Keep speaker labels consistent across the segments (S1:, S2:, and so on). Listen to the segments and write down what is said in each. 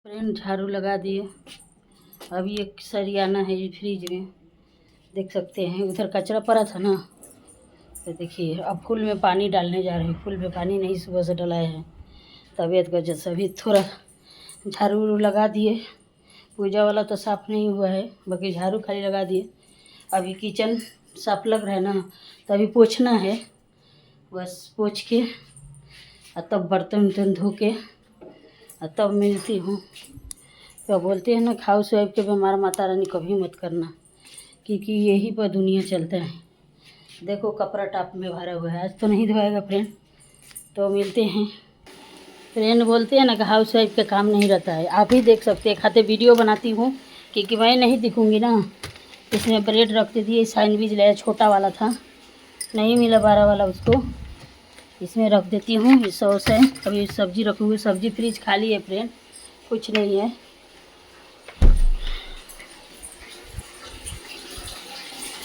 S1: Friend झाड़ू लगा दिए। अभी एक सरियाना है फ्रिज में, देख सकते हैं। उधर कचरा पड़ा था ना, तो देखिए अब फूल में पानी डालने जा रहे हैं। फूल में पानी नहीं सुबह से डलाए हैं, तबीयत की वजह से। अभी थोड़ा झाड़ू लगा दिए। पूजा वाला तो साफ़ नहीं हुआ है, बाकी झाड़ू खाली लगा दिए। अभी किचन साफ लग रहा है ना, तो अभी पोंछना है। बस पोंछ के और तब बर्तन वर्तन धो के और तब मिलती हूँ। तो बोलते हैं ना, हाउस वाइफ के बीमार माता रानी कभी मत करना, क्योंकि यही पर दुनिया चलता है। देखो कपड़ा टॉप में भरा हुआ है, आज तो नहीं धोएगा फ्रेंड। तो मिलते हैं। फ्रेंड बोलते हैं ना कि हाउस वाइफ का काम नहीं रहता है। आप ही देख सकते हैं, खाते वीडियो बनाती हूँ, क्योंकि मैं नहीं दिखूँगी ना। इसमें ब्रेड रखती थी, सैंडविच लाया, छोटा वाला था, नहीं मिला 12 वाला, उसको इसमें रख देती हूँ। ये सॉस है। अभी सब्जी रखूँगी, सब्जी फ्रिज खाली है फ्रेंड, कुछ नहीं है।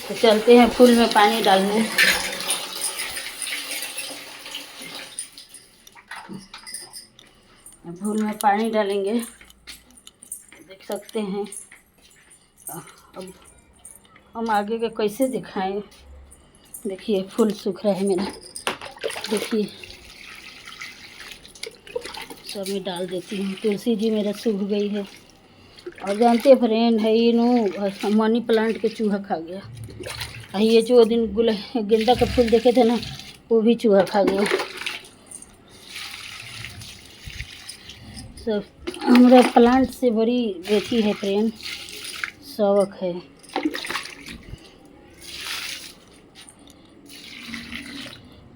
S1: तो चलते हैं फूल में पानी डालने। फूल में पानी डालेंगे, देख सकते हैं। अब हम आगे के कैसे दिखाएं। देखिए फूल सूख रहा है मेरा, देखिए सब में डाल देती हूँ। तुलसी जी मेरा सूख गई है। और जानते हैं फ्रेंड, है ये नो मनी प्लांट के चूहा खा गया। ये जो दिन गेंदा का फूल देखे थे ना, वो भी चूहा खा गया। सब हमारा प्लांट से बड़ी बेटी है फ्रेंड, शौक है।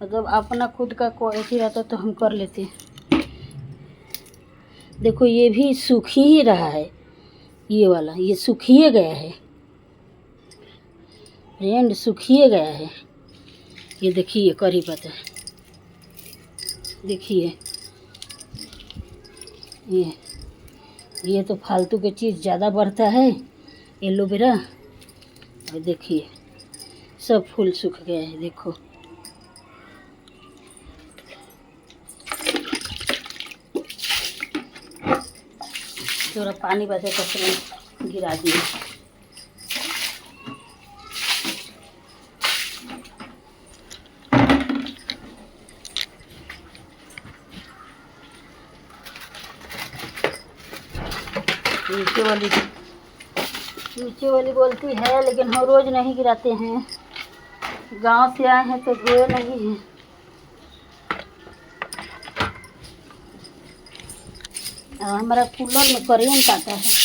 S1: मतलब अपना खुद का क्वालिटी रहता तो हम कर लेते। देखो ये भी सूख ही रहा है, ये वाला ये सूखिए गया है फ्रेंड, सूखिए गया है। ये देखिए करी पत्ता, देखिए ये तो फालतू की चीज़ ज़्यादा बढ़ता है, एलोवेरा। और देखिए सब फूल सूख गया है, देखो। थोड़ा पानी बचा तो गिरा दिए। नीचे वाली बोलती है, लेकिन हम रोज़ नहीं गिराते हैं। गांव से आए हैं तो धोए नहीं हैं। हमारा कूलर में करेंट आता है।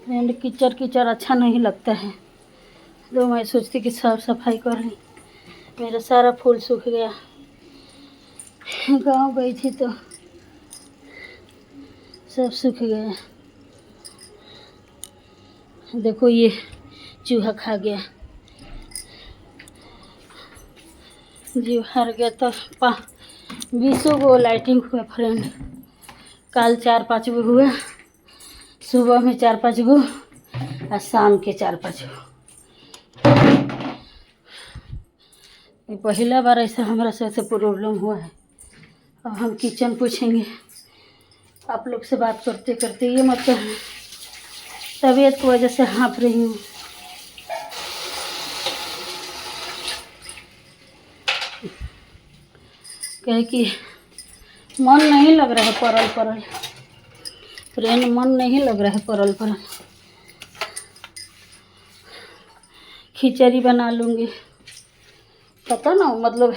S1: फ्रेंड कीचड़ कीचड़ अच्छा नहीं लगता है, तो मैं सोचती कि साफ सफाई कर ली। मेरा सारा फूल सूख गया। गांव गई थी तो सब सूख गया। देखो ये चूहा खा गया, जी हार गया। तो 20 गो लाइटिंग हुआ फ्रेंड। कल 4-5 गो हुआ, सुबह में 4-5 गो और शाम के 4-5 गो। ये पहला बार ऐसा हमारा साथ प्रॉब्लम हुआ है। अब हम किचन पूछेंगे। आप लोग से बात करते करते ये मत कहना तबीयत की वजह से हाँफ रही हूँ। कहे कि मन नहीं लग रहा है परल परल फ्रेंड, मन नहीं लग रहा है परल परल। खिचड़ी बना लूँगी। पता ना, मतलब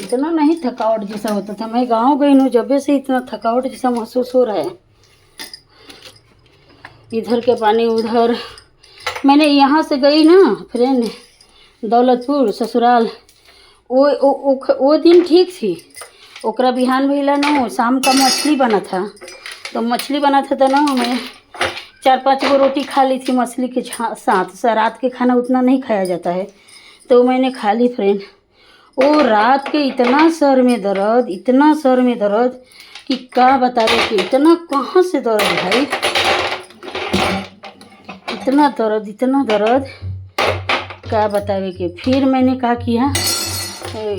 S1: इतना नहीं थकावट जैसा होता था। मैं गांव गई हूँ, जब से इतना थकावट जैसा महसूस हो रहा है। इधर के पानी उधर। मैंने यहाँ से गई ना फ्रेंड दौलतपुर ससुराल, वो दिन ठीक थी। ओकरा बिहान भइला ना, शाम का मछली बना था। तो मछली बना था तो ना, मैं 4-5 गो रोटी खा ली थी मछली के साथ। रात के खाना उतना नहीं खाया जाता है, तो मैंने खा ली फ्रेंड। वो रात के इतना सर में दर्द, इतना सर में दर्द कि क्या बतावे कि इतना कहाँ से दर्द भाई, इतना दर्द क्या बतावे कि। फिर मैंने कहा किया,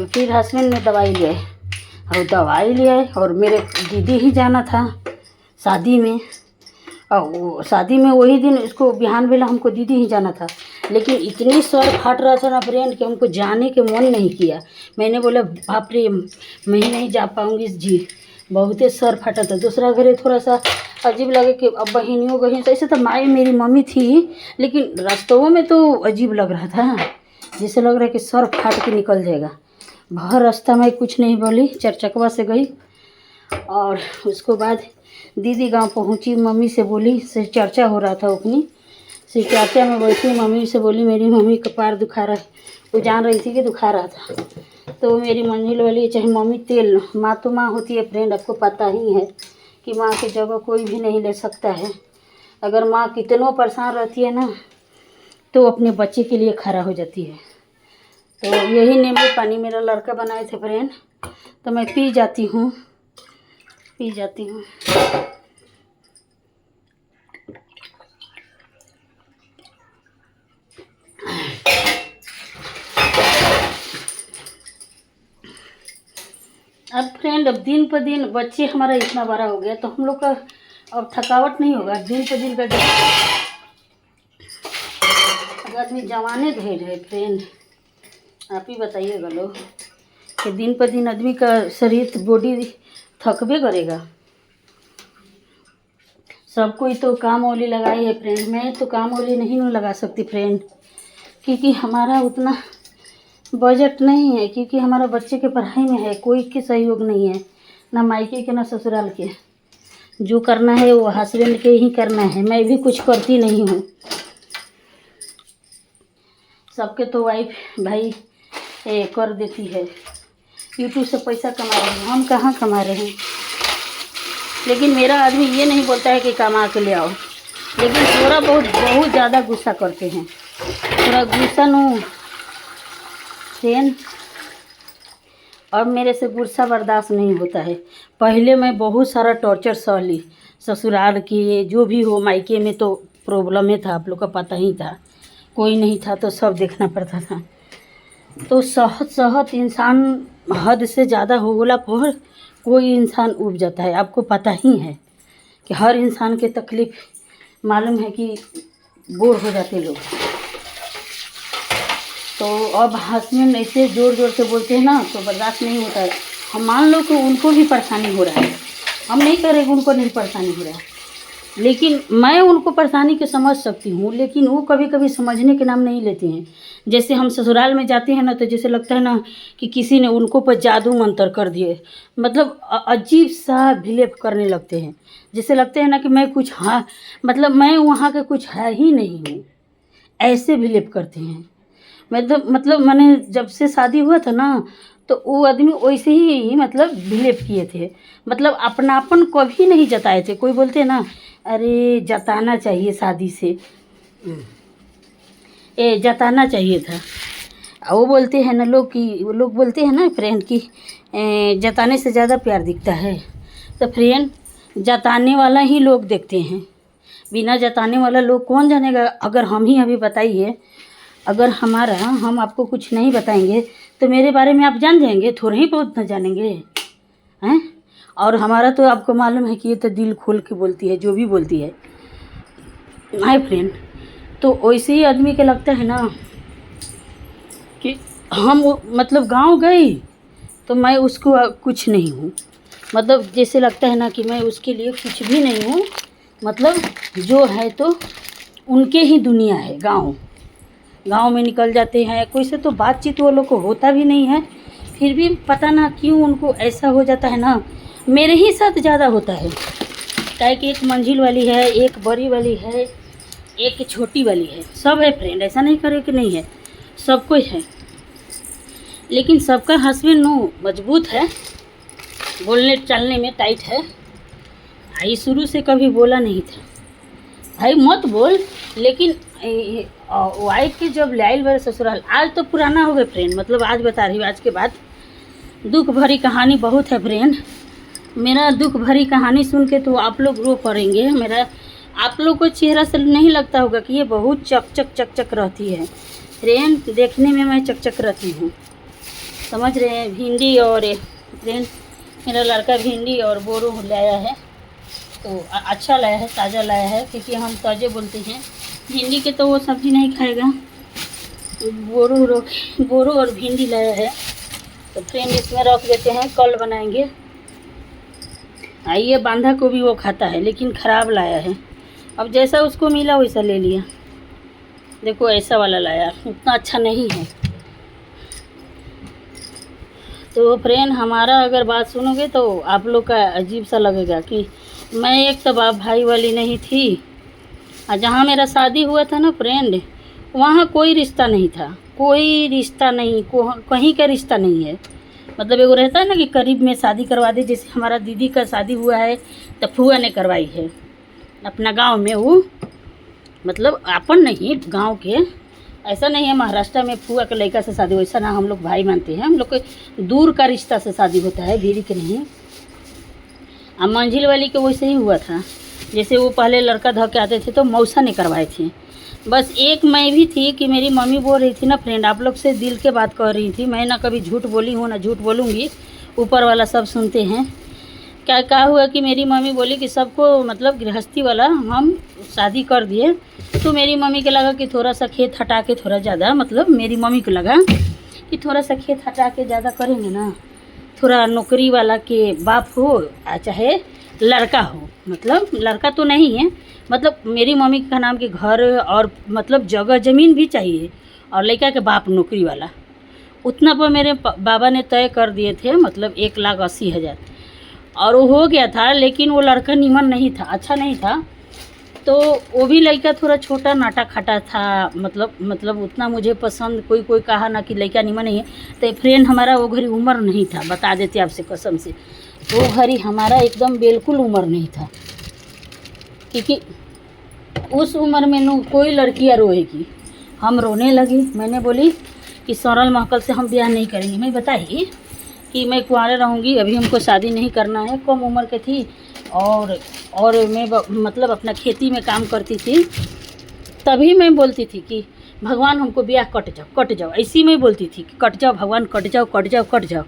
S1: फिर हस्बैंड ने दवाई लिया और दवाई लिया और मेरे दीदी ही जाना था शादी में, और शादी में वही दिन इसको बिहान बेला हमको दीदी ही जाना था। लेकिन इतनी सर फट रहा था ना फ्रेंड कि हमको जाने के मन नहीं किया। मैंने बोला बाप रे मैं ही नहीं जा पाऊँगी जी, बहुते सर फटा था। दूसरा घरे थोड़ा सा अजीब लगे कि अब बहनियों बहन ऐसे तो माई मेरी मम्मी थी, लेकिन रास्तों में तो अजीब लग रहा था, जैसे लग रहा है कि सर फाट के निकल जाएगा। भर रास्ता में कुछ नहीं बोली, चरचकवा से गई। और उसको बाद दीदी गांव पहुंची, मम्मी से बोली, से चर्चा हो रहा था अपनी से चर्चा में बैठी, मम्मी से बोली मेरी मम्मी का पैर दुखा रहा है। वो जान रही थी कि दुखा रहा था, तो मेरी मंजिल वाली चाहे मम्मी तेल, माँ तो माँ होती है फ्रेंड, आपको पता ही है कि माँ की जगह कोई भी नहीं ले सकता है। अगर माँ कितनों परेशान रहती है ना, तो अपने बच्चे के लिए खड़ा हो जाती है। तो यही नींबू पानी मेरा लड़का बनाए थे फ्रेंड, तो मैं पी जाती हूँ। अब फ्रेंड, अब दिन पर दिन बच्चे हमारा इतना बड़ा हो गया, तो हम लोग का अब थकावट नहीं होगा। दिन पर दिन का अगर आदमी जवाने धैर्य है फ्रेंड, आप ही बताइएगा लोग कि दिन पर दिन आदमी का शरीर बॉडी थकबे करेगा। सब कोई तो काम वाली लगाई है फ्रेंड, मैं तो काम वाली नहीं लगा सकती फ्रेंड, क्योंकि हमारा उतना बजट नहीं है, क्योंकि हमारा बच्चे के पढ़ाई में है, कोई के सहयोग नहीं है, ना मायके के ना ससुराल के। जो करना है वो हस्बैंड के ही करना है, मैं भी कुछ करती नहीं हूँ। सबके तो वाइफ भाई कर देती है, यूट्यूब से पैसा कमा रहे हैं, हम कहाँ कमा रहे हैं। लेकिन मेरा आदमी ये नहीं बोलता है कि कमा के ले आओ, लेकिन थोड़ा बहुत ज़्यादा गुस्सा करते हैं। थोड़ा गुस्सा नो फ्रेंड, अब मेरे से गुस्सा बर्दाश्त नहीं होता है। पहले मैं बहुत सारा टॉर्चर सह ली, ससुराल के जो भी हो, मायके में तो प्रॉब्लम ही था, आप लोग का पता ही था, कोई नहीं था तो सब देखना पड़ता था। तो सहत इंसान हद से ज़्यादा हो बोला पर कोई इंसान उब जाता है। आपको पता ही है कि हर इंसान के तकलीफ़ मालूम है कि बोर हो जाते लोग। तो अब हस्बैंड ऐसे ज़ोर ज़ोर से बोलते हैं ना, तो बर्दाश्त नहीं होता है। हम मान लो कि उनको भी परेशानी हो रहा है, हम नहीं कह रहे कि उनको नहीं परेशानी हो रहा है, लेकिन मैं उनको परेशानी के समझ सकती हूँ, लेकिन वो कभी कभी समझने के नाम नहीं लेते हैं। जैसे हम ससुराल में जाते हैं ना, तो जैसे लगता है ना कि किसी ने उनको पर जादू मंत्र कर दिए, मतलब अजीब सा बिहेव करने लगते हैं। जैसे लगते हैं ना कि मैं कुछ मतलब मैं वहाँ का कुछ है ही नहीं हूँ, ऐसे बिहेव करते हैं। मतलब मैंने जब से शादी हुआ था ना, तो वो आदमी वैसे ही मतलब बिहेव किए थे, मतलब अपनापन कभी नहीं जताए थे। कोई बोलते हैं ना अरे जताना चाहिए शादी से, जताना चाहिए था। वो बोलते हैं ना लोग कि, वो लोग बोलते हैं ना फ्रेंड कि जताने से ज़्यादा प्यार दिखता है। तो फ्रेंड, जताने वाला ही लोग देखते हैं, बिना जताने वाला लोग कौन जानेगा। अगर हम ही अभी बताइए, अगर हम आपको कुछ नहीं बताएंगे तो मेरे बारे में आप जान जाएंगे, थोड़ा ही बहुत न जानेंगे हैं। और हमारा तो आपको मालूम है कि ये तो दिल खोल के बोलती है, जो भी बोलती है माय फ्रेंड। तो वैसे ही आदमी के लगता है ना कि हम मतलब गांव गई तो मैं उसको कुछ नहीं हूँ, मतलब जैसे लगता है ना कि मैं उसके लिए कुछ भी नहीं हूँ। मतलब जो है तो उनके ही दुनिया है। गांव में निकल जाते हैं, कोई से तो बातचीत वो लोग को होता भी नहीं है, फिर भी पता ना क्यों उनको ऐसा हो जाता है ना। मेरे ही साथ ज़्यादा होता है, क्या कि एक मंजिल वाली है, एक बड़ी वाली है, एक छोटी वाली है, सब है फ्रेंड। ऐसा नहीं करे कि नहीं है, सब कुछ है। लेकिन सबका हस्बैंड नो मजबूत है, बोलने चलने में टाइट है। आई शुरू से कभी बोला नहीं था, भाई मत बोल। लेकिन वाइफ के जब लाइल बार ससुराल, आज तो पुराना हो गया फ्रेंड, मतलब आज बता रही हूँ, आज के बाद दुख भरी कहानी बहुत है फ्रेंड। मेरा दुख भरी कहानी सुन के तो आप लोग रो पड़ेंगे। मेरा आप लोग को चेहरा से नहीं लगता होगा कि ये बहुत चकचक रहती है फ्रेंड। देखने में मैं चकचक रहती हूँ, समझ रहे हैं। भिंडी और फ्रेंड मेरा लड़का भिंडी और बोरो लाया है, तो अच्छा लाया है, ताज़ा लाया है, क्योंकि हम ताज़े बोलते हैं। भिंडी के तो वो सब्ज़ी नहीं खाएगा, बोरो और भिंडी लाया है, तो फ्रेंड इसमें रख देते हैं, कल बनाएंगे। ये बांधा को भी वो खाता है, लेकिन ख़राब लाया है। अब जैसा उसको मिला वैसा ले लिया। देखो ऐसा वाला लाया, उतना अच्छा नहीं है। तो फ्रेंड हमारा अगर बात सुनोगे तो आप लोग का अजीब सा लगेगा कि मैं एक तो बाप भाई वाली नहीं थी, और जहाँ मेरा शादी हुआ था ना फ्रेंड, वहाँ कोई रिश्ता नहीं था, कोई रिश्ता नहीं, कहीं का रिश्ता नहीं है। मतलब एगो रहता है ना कि करीब में शादी करवा दे। जैसे हमारा दीदी का शादी हुआ है तो फुआ ने करवाई है अपना गांव में, वो मतलब अपन नहीं, गांव के। ऐसा नहीं है महाराष्ट्र में फुआ के लड़का से शादी, वैसा ना, हम लोग भाई मानते हैं। हम लोग के दूर का रिश्ता से शादी होता है, भीरी के नहीं। अब मंझिल वाली के वैसे ही हुआ था। जैसे वो पहले लड़का धो के आते थे तो मौसा ने करवाए थे। बस एक मैं भी थी कि मेरी मम्मी बोल रही थी ना फ्रेंड, आप लोग से दिल के बात कर रही थी। मैं ना कभी झूठ बोली हूँ ना झूठ बोलूँगी, ऊपर वाला सब सुनते हैं। क्या हुआ कि मेरी मम्मी बोली कि सबको मतलब गृहस्थी वाला हम शादी कर दिए। तो मेरी मम्मी के लगा कि थोड़ा सा खेत हटा के थोड़ा ज़्यादा, मतलब मेरी मम्मी को लगा कि थोड़ा सा खेत हटा के ज़्यादा करेंगे ना, थोड़ा नौकरी वाला के बाप हो चाहे लड़का हो, मतलब लड़का तो नहीं है, मतलब मेरी मम्मी का नाम के घर और मतलब जगह ज़मीन भी चाहिए, और लड़का के बाप नौकरी वाला। उतना पर मेरे बाबा ने तय कर दिए थे, मतलब 1,80,000, और वो हो गया था। लेकिन वो लड़का नीमन नहीं था, अच्छा नहीं था। तो वो भी लड़का थोड़ा छोटा नाटा खाटा था, मतलब उतना मुझे पसंद, कोई कहा ना कि लड़का नीमन नहीं है। तो फ्रेंड हमारा वो घड़ी उम्र नहीं था, बता देते आपसे कसम से, वो घड़ी हमारा एकदम बिल्कुल उम्र नहीं था। क्योंकि उस उम्र में न कोई लड़कियाँ रोएगी। हम रोने लगी। मैंने बोली कि सौरल महकल से हम ब्याह नहीं करेंगे। मैं बताइए कि मैं कुंवारे रहूँगी, अभी हमको शादी नहीं करना है। कम उम्र के थी और मैं मतलब अपना खेती में काम करती थी। तभी मैं बोलती थी कि भगवान हमको ब्याह कट जाओ, ऐसी मैं बोलती थी कि कट जाओ भगवान, कट जाओ।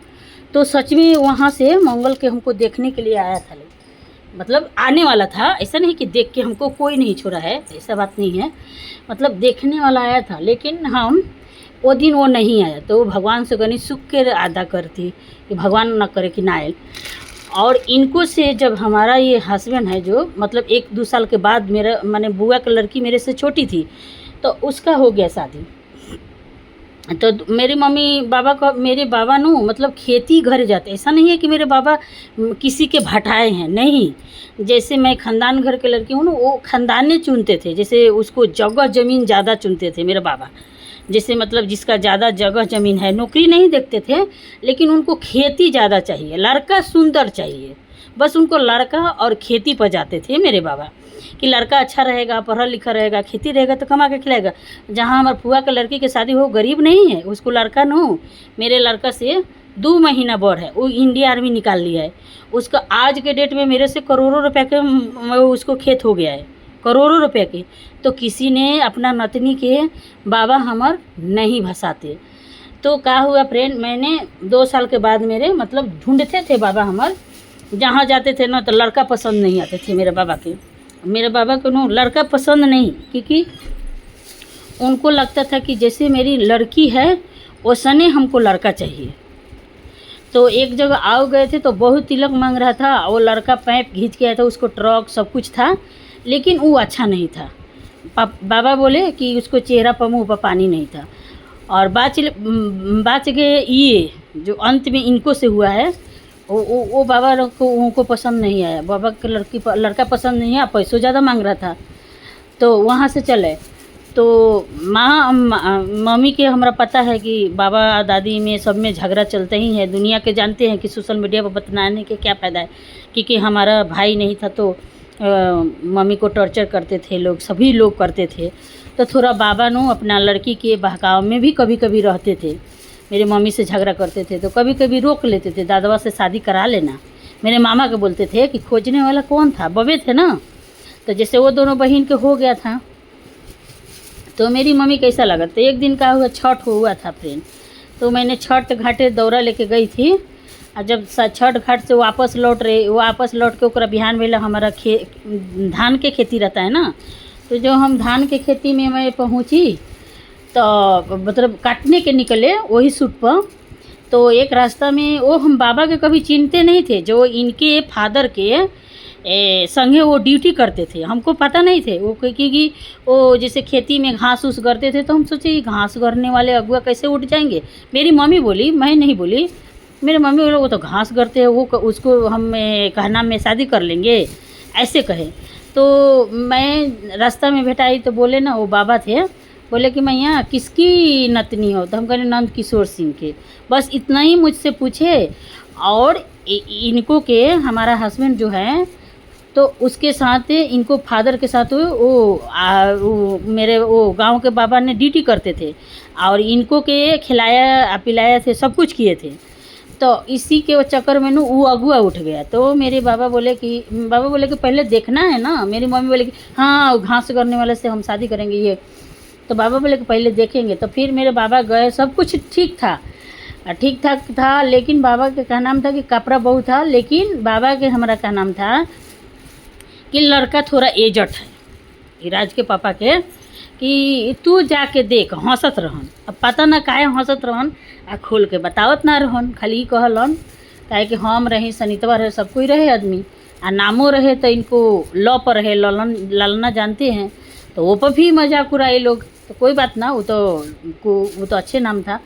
S1: तो सच में वहाँ से मंगल के हमको देखने के लिए आया था, मतलब आने वाला था। ऐसा नहीं कि देख के हमको कोई नहीं छोड़ा है, ऐसा बात नहीं है, मतलब देखने वाला आया था। लेकिन हम वो दिन वो नहीं आया, तो भगवान से गणित सुख के अदा करती कि भगवान न करे कि ना आए। और इनको से जब हमारा ये हस्बैंड है, जो मतलब 1-2 साल के बाद मेरा मैंने बुआ की लड़की मेरे से छोटी थी, तो उसका हो गया शादी। तो मेरी मम्मी बाबा का, मेरे बाबा नु मतलब खेती घर जाते। ऐसा नहीं है कि मेरे बाबा किसी के भटाए हैं, नहीं। जैसे मैं ख़ानदान घर के लड़की हूँ ना, वो ख़ानदान चुनते थे। जैसे उसको जगह ज़मीन ज़्यादा चुनते थे मेरे बाबा। जैसे मतलब जिसका ज़्यादा जगह ज़मीन है, नौकरी नहीं देखते थे, लेकिन उनको खेती ज़्यादा चाहिए, लड़का सुंदर चाहिए, बस उनको लड़का और खेती पर जाते थे मेरे बाबा। कि लड़का अच्छा रहेगा, पढ़ा लिखा रहेगा, खेती रहेगा तो कमा के खिलाएगा। जहाँ हमारे फुआ के लड़की की शादी हो, गरीब नहीं है, उसको लड़का न हो, मेरे लड़का से 2 महीना बड़ है, वो इंडिया आर्मी निकाल लिया है। उसका आज के डेट में मेरे से करोड़ों रुपए के उसको खेत हो गया है, करोड़ों रुपए के। तो किसी ने अपना नतनी के बाबा हमार नहीं भसाते। तो क्या हुआ फ्रेंड, मैंने 2 साल के बाद मेरे मतलब ढूंढते थे बाबा हमार, जहाँ जाते थे ना तो लड़का पसंद नहीं आते थे मेरे बाबा के। मेरे बाबा को नो लड़का पसंद नहीं, क्योंकि उनको लगता था कि जैसे मेरी लड़की है वैसने हमको लड़का चाहिए। तो एक जगह आओ गए थे तो बहुत तिलक मांग रहा था, वो लड़का पैप खींच के आया था, उसको ट्रक सब कुछ था, लेकिन वो अच्छा नहीं था। बाबा बोले कि उसको चेहरा पर मुँह पर पानी नहीं था। और बाच गए ये जो अंत में इनको से हुआ है, वो बाबा को उनको पसंद नहीं आया। बाबा के लड़का पसंद नहीं आया, पैसों ज़्यादा मांग रहा था, तो वहाँ से चले। तो मम्मी के हमरा पता है कि बाबा दादी में सब में झगड़ा चलते ही है। दुनिया के जानते हैं कि सोशल मीडिया पर बतलाने के क्या फ़ायदा है, क्योंकि हमारा भाई नहीं था तो मम्मी को टॉर्चर करते थे लोग, सभी लोग करते थे। तो थोड़ा बाबा नो अपना लड़की के बहकाव में भी कभी कभी रहते थे। मेरे मम्मी से झगड़ा करते थे तो कभी कभी रोक लेते थे, दादवा से शादी करा लेना। मेरे मामा को बोलते थे कि खोजने वाला कौन था, बबे थे ना। तो जैसे वो दोनों बहन के हो गया था तो मेरी मम्मी कैसा लगा। तो एक दिन का हुआ, छठ हुआ था फ्रेंड, तो मैंने छठ घाटे दौरा लेके गई थी। और जब छठ घाट से वापस लौट के ओकरा बिहान वेला हमारा धान के खेती रहता है ना। तो जो हम धान के खेती में मैं पहुंची तो मतलब काटने के निकले वही सूट पर, तो एक रास्ता में वो हम बाबा के कभी चिनते नहीं थे, जो इनके फादर के संगे वो ड्यूटी करते थे। हमको पता नहीं थे वो, क्योंकि वो जैसे खेती में घास उस करते थे तो हम सोचे घास करने वाले अगुआ कैसे उठ जाएंगे। मेरी मम्मी बोली, मैं नहीं बोली, मेरे मम्मी बोले वो तो घास करते हैं, वो उसको हम कहना में शादी कर लेंगे, ऐसे कहे। तो मैं रास्ता में भेटाई तो बोले ना, वो बाबा थे, बोले कि मैं यहाँ किसकी नतनी हो। तो हम कहें नंद किशोर सिंह के। बस इतना ही मुझसे पूछे। और इनको के हमारा हस्बैंड जो है तो उसके साथ इनको फादर के साथ वो मेरे वो गांव के बाबा ने ड्यूटी करते थे और इनको के खिलाया पिलाया थे, सब कुछ किए थे। तो इसी के चक्कर में वो अगुआ उठ गया। तो मेरे बाबा बोले कि पहले देखना है ना। मेरी मम्मी बोले कि हाँ घास करने वाले से हम शादी करेंगे ये। तो बाबा बोले कि पहले देखेंगे। तो फिर मेरे बाबा गए, सब कुछ ठीक ठाक था, लेकिन बाबा के का नाम था कि कपड़ा बहु था, लेकिन बाबा के हमारा का नाम था कि लड़का थोड़ा एजट है, राज के पापा के, कि तू जाके देख, हंसत रहन। अब पता ना काहे हंसत रहन, आ खोल के बतावत ना रहन, खाली ही कहलन। काहे कि हम रहे, सनितवा रहे, सब कोई रहे आदमी, आ नामो रहे तो इनको लॉ पर रहे, ललना जानते हैं, तो वो पर भी मजाक उड़ाए लोग। तो कोई बात ना, वो तो अच्छे नाम था।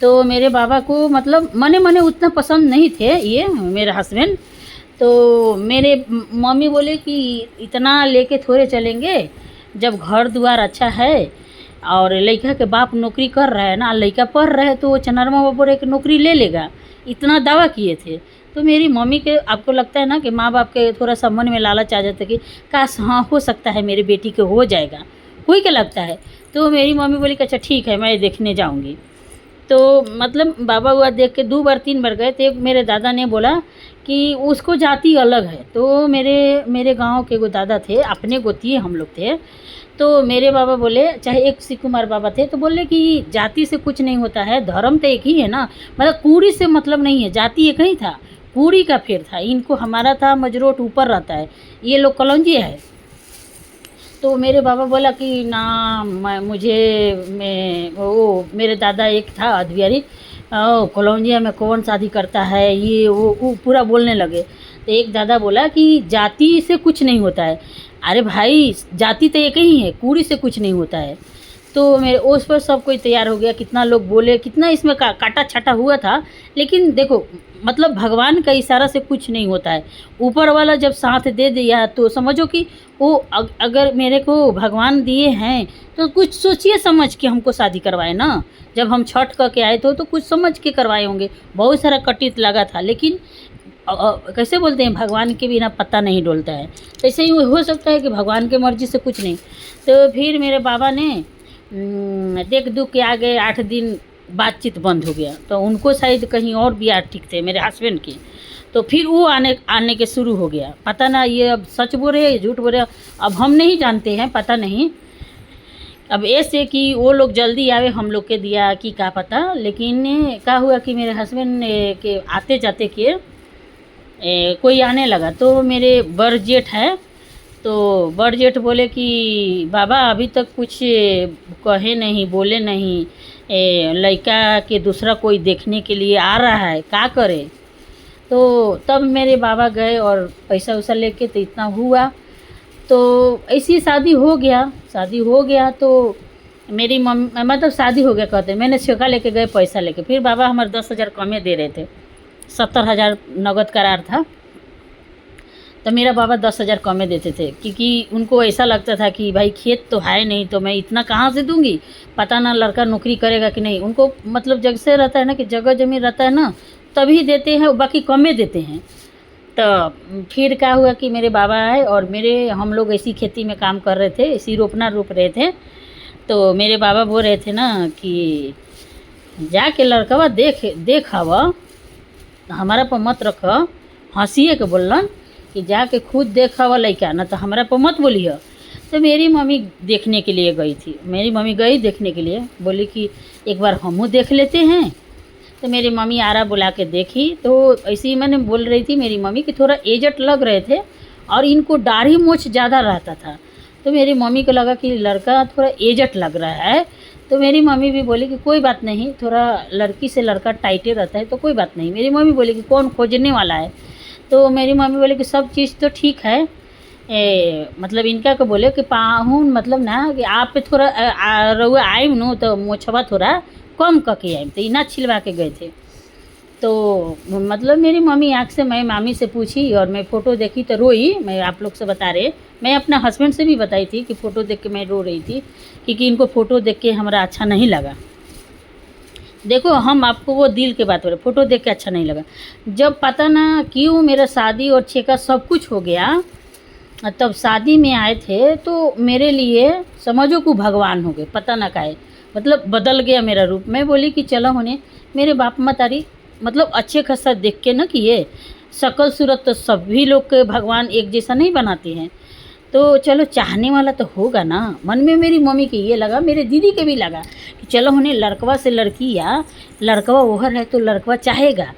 S1: तो मेरे बाबा को मतलब मने उतना पसंद नहीं थे ये मेरे हस्बैंड। तो मेरे मम्मी बोले कि इतना लेके थोड़े चलेंगे, जब घर द्वार अच्छा है और लड़का के बाप नौकरी कर रहा है ना, लड़का पढ़ रहा है, तो वो चनरमा बाबू एक नौकरी ले लेगा, इतना दावा किए थे। तो मेरी मम्मी के, आपको लगता है ना कि माँ बाप के थोड़ा सा मन में लालच आ जाता है कि काश हाँ हो सकता है मेरी बेटी के हो जाएगा, कोई क्या लगता है। तो मेरी मम्मी बोली कि अच्छा ठीक है मैं देखने जाऊँगी। तो मतलब बाबा हुआ देख के 2 बार 3 बार गए। तो मेरे दादा ने बोला कि उसको जाति अलग है। तो मेरे गांव के वो दादा थे, अपने गोतिए हम लोग थे। तो मेरे बाबा बोले, चाहे एक शिव कुमार बाबा थे, तो बोले कि जाति से कुछ नहीं होता है, धर्म तो एक ही है ना, मतलब कुड़ी से मतलब नहीं है, जाति एक ही था, कुड़ी का फेर था। इनको हमारा था मजरोट ऊपर रहता है, ये लोग कलौंजी है। तो मेरे बाबा बोला कि ना वो मेरे दादा एक था अधबियारी, कलौंजिया में कौन शादी करता है ये वो पूरा बोलने लगे। तो एक दादा बोला कि जाति से कुछ नहीं होता है। अरे भाई जाति तो एक ही है, कुड़ी से कुछ नहीं होता है। तो मेरे उस पर सब कोई तैयार हो गया, कितना लोग बोले, कितना इसमें काटा छाटा हुआ था। लेकिन देखो मतलब भगवान का इशारा से कुछ नहीं होता है, ऊपर वाला जब साथ दे दिया तो समझो कि वो अगर मेरे को भगवान दिए हैं तो कुछ सोचिए समझ के हमको शादी करवाए ना। जब हम छठ करके आए तो कुछ समझ के करवाए होंगे, बहुत सारा कटित लगा था। लेकिन कैसे बोलते हैं भगवान के बिना पत्ता नहीं डोलता है, तो ऐसे ही हो सकता है कि भगवान के मर्जी से कुछ नहीं। तो फिर मेरे बाबा ने देख दुख के आ गए, 8 दिन बातचीत बंद हो गया। तो उनको शायद कहीं और भी ठीक थे मेरे हस्बैंड के। तो फिर वो आने के शुरू हो गया। पता ना ये अब सच बोल रहे झूठ बोल रहे, अब हम नहीं जानते हैं, पता नहीं। अब ऐसे कि वो लोग जल्दी आवे हम लोग के दिया कि क्या पता। लेकिन क्या हुआ कि मेरे हस्बैंड के आते जाते के कोई आने लगा। तो मेरे बड़ जेठ है, तो बड़ जेठ बोले कि बाबा अभी तक कुछ कहे नहीं, बोले नहीं, लड़का के दूसरा कोई देखने के लिए आ रहा है, क्या करे। तो तब मेरे बाबा गए और पैसा वैसा लेके, तो इतना हुआ। तो ऐसी शादी हो गया। तो मेरी मम्मी मतलब शादी हो गया कहते, मैंने छेका लेके गए पैसा लेके। फिर बाबा हमारे 10,000 कमे दे रहे थे, 70,000 नगद करार था। तो मेरा बाबा 10,000 कमे देते थे, क्योंकि उनको ऐसा लगता था कि भाई खेत तो है नहीं तो मैं इतना कहाँ से दूंगी, पता ना लड़का नौकरी करेगा कि नहीं। उनको मतलब जग से रहता है ना कि जगह जमीन रहता है ना तभी देते हैं, बाकी कमे देते हैं। तो फिर क्या हुआ कि मेरे बाबा आए और हम लोग ऐसी खेती में काम कर रहे थे, ऐसी रोपना रोप रहे थे। तो मेरे बाबा बोल रहे थे ना कि जाके लड़कवा देख आवा, हमारा पर मत रख, हंसिए के बोलन कि जाके खुद देख आवा लइका, ना तो हमारा पर मत बोलिए। तो मेरी मम्मी देखने के लिए गई थी, मेरी मम्मी गई देखने के लिए, बोली कि एक बार हमू देख लेते हैं। तो मेरी मम्मी आरा बुला के देखी, तो ऐसे ही मैंने बोल रही थी मेरी मम्मी कि थोड़ा एजट लग रहे थे और इनको दाढ़ी मूछ ज़्यादा रहता था। तो मेरी मम्मी को लगा कि लड़का थोड़ा एजट लग रहा है। तो मेरी मम्मी भी बोली कि कोई बात नहीं, थोड़ा लड़की से लड़का टाइटे रहता है तो कोई बात नहीं। मेरी मम्मी बोली कि कौन खोजने वाला है। तो मेरी मम्मी बोली कि सब चीज़ तो ठीक है, मतलब इनका को बोले कि पाहुन मतलब ना कि आप पे थोड़ा रउआ आइम नो तो मोछवा थोड़ा कम करके आइम, तो इना छिलवा के गए थे। तो मतलब मेरी मम्मी आँख से, मैं मामी से पूछी और मैं फ़ोटो देखी तो रोई। मैं आप लोग से बता रहे, मैं अपना हस्बैंड से भी बताई थी कि फ़ोटो देख के मैं रो रही थी, क्योंकि इनको फ़ोटो देख के हमारा अच्छा नहीं लगा। देखो हम आपको वो दिल के बात हो रहे, फ़ोटो देख के अच्छा नहीं लगा। जब पता ना क्यों मेरा शादी और छेका सब कुछ हो गया, तब शादी में आए थे तो मेरे लिए समझो को भगवान हो गए, पता ना काहे, मतलब बदल गया मेरा रूप। मैं बोली कि चलो होने मेरे बाप मतारी मतलब अच्छे खासा देख के ना कि ये शक्ल सूरत तो सभी लोग के भगवान एक जैसा नहीं बनाते हैं, तो चलो चाहने वाला तो होगा ना। मन में मेरी मम्मी के ये लगा, मेरे दीदी के भी लगा कि चलो होने लड़कवा से लड़की या लड़कवा ओहर है तो लड़कवा चाहेगा,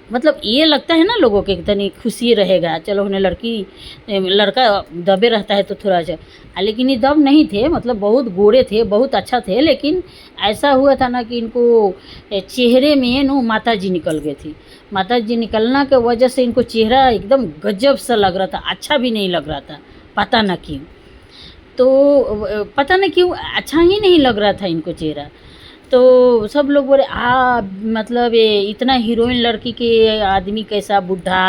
S1: मतलब ये लगता है ना लोगों के इतनी खुशी रहेगा। चलो उन्हें लड़का दबे रहता है तो थोड़ा सा, लेकिन ये दब नहीं थे, मतलब बहुत गोरे थे, बहुत अच्छा थे। लेकिन ऐसा हुआ था ना कि इनको चेहरे में नो माता जी निकल गई थी। माता जी निकलना के वजह से इनको चेहरा एकदम गजब सा लग रहा था, अच्छा भी नहीं लग रहा था, पता ना क्यों। तो पता ना क्यों अच्छा ही नहीं लग रहा था इनको चेहरा। तो सब लोग बोले मतलब ये इतना हीरोइन लड़की के आदमी कैसा बुढ़ा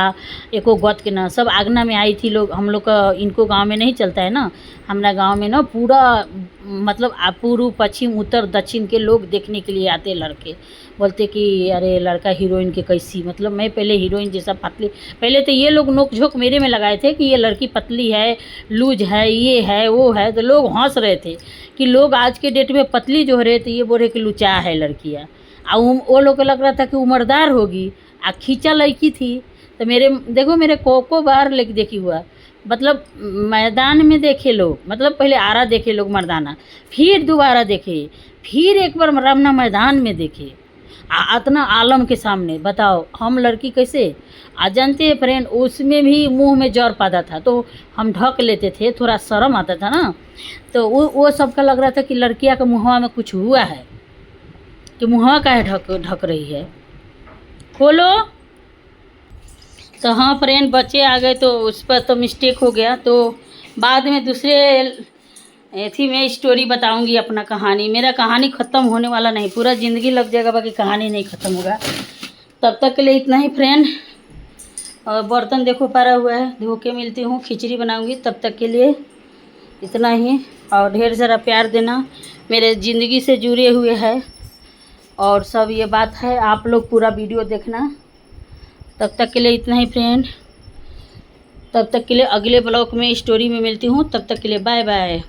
S1: एको गत के ना, सब आगना में आई थी लोग। हम लोग का इनको गांव में नहीं चलता है ना, हमारा गांव में ना पूरा मतलब पूर्व पश्चिम उत्तर दक्षिण के लोग देखने के लिए आते लड़के, बोलते कि अरे लड़का हीरोइन के कैसी, मतलब मैं पहले हीरोइन जैसा पतली, पहले तो ये लोग नोक झोंक मेरे में लगाए थे कि ये लड़की पतली है, लूज है, ये है वो है। तो लोग हंस रहे थे कि लोग आज के डेट में पतली जो हो रहे थे ये बोल रहे कि लुचा है लड़कियाँ, और वो लोग को लग रहा था कि उम्रदार होगी, खींचा लड़की थी। तो मेरे देखो मेरे को बार लेके देखी हुआ, मतलब मैदान में देखे लोग, मतलब पहले आरा देखे लोग मर्दाना, फिर दोबारा देखे, फिर एक बार रमना मैदान में देखे, इतना आलम के सामने। बताओ हम लड़की कैसे जानते हैं फ्रेंड, उसमें भी मुंह में जर पाता था तो हम ढक लेते थे, थोड़ा शर्म आता था ना। तो वो सबका लग रहा था कि लड़कियां का मुँहवा में कुछ हुआ है, कि मुँहवा काहे ढक रही है, खोलो। तो हाँ फ्रेंड, बच्चे आ गए तो उस पर तो मिस्टेक हो गया। तो बाद में दूसरे थी मैं स्टोरी बताऊंगी अपना कहानी। मेरा कहानी ख़त्म होने वाला नहीं, पूरा ज़िंदगी लग जाएगा, बाकी कहानी नहीं ख़त्म होगा। तब तक के लिए इतना ही फ्रेंड। और बर्तन देखो पड़ा हुआ है, धो के मिलती हूँ, खिचड़ी बनाऊंगी। तब तक के लिए इतना ही, और ढेर सारा प्यार देना, मेरे ज़िंदगी से जुड़े हुए है और सब ये बात है, आप लोग पूरा वीडियो देखना। तब तक के लिए इतना ही फ्रेंड, तब तक के लिए अगले ब्लॉग में स्टोरी में मिलती हूँ। तब तक के लिए बाय बाय।